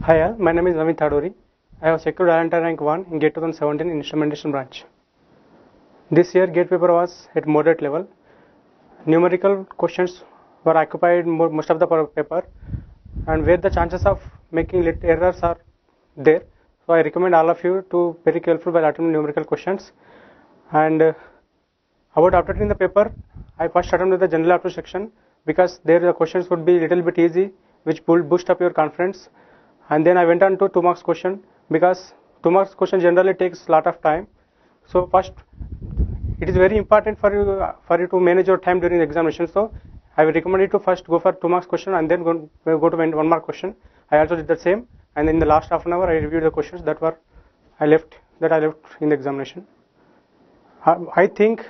Hi all, my name is Naveen Thadori. I have secured Alanta rank 1 in GATE 2017 in instrumentation branch. This year GATE paper was at moderate level. Numerical questions were occupied most of the paper, and where the chances of making errors are there. So I recommend all of you to be very careful while attempting numerical questions. And about updating the paper, I first attempted the general aptitude section because there the questions would be little bit easy, which will boost up your confidence. And then I went on to 2 marks question because 2 marks question generally takes a lot of time. So first, it is very important for you to manage your time during the examination. So I will recommend you to first go for 2 marks question and then go to 1 mark question. I also did the same, and in the last half an hour I reviewed the questions that I left in the examination. I think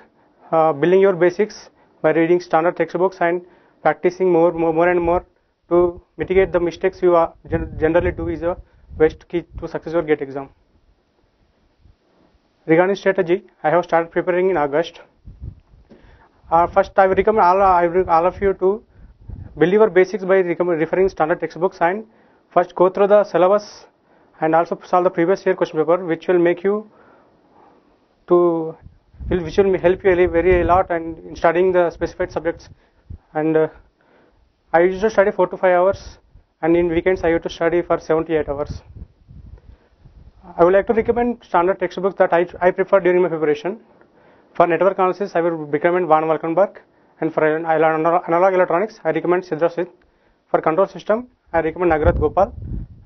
building your basics by reading standard textbooks and practicing more and more to mitigate the mistakes you generally do is a best key to success your GATE exam. Regarding strategy, I have started preparing in August. First, I will recommend all of you to build your basics by referring standard textbooks and first go through the syllabus and also solve the previous year question paper, which will make you which will help you a lot in studying the specified subjects. And I used to study 4 to 5 hours, and in weekends I used to study for 7 to 8 hours. I would like to recommend standard textbooks that I prefer during my preparation. For network analysis, I will recommend Van Valkenburg, and for analog electronics, I recommend Sidra Smith. For control system, I recommend Nagrath Gopal,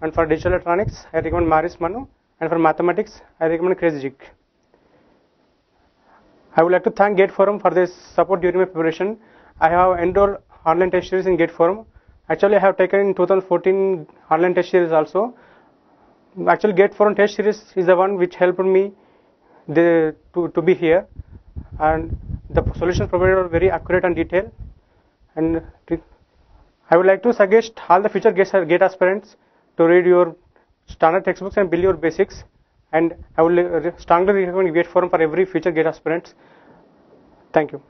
and for digital electronics, I recommend Maris Manu, and for mathematics, I recommend Crazy Jig. I would like to thank GATE Forum for this support during my preparation. I have enrolled online test series in GATE Forum. Actually, I have taken in 2014 online test series also. Actually, GATE Forum test series is the one which helped me to be here, and the solutions provided are very accurate and detailed. And I would like to suggest all the future GATE aspirants to read your standard textbooks and build your basics. And I would strongly recommend GATE Forum for every future GATE aspirants. Thank you.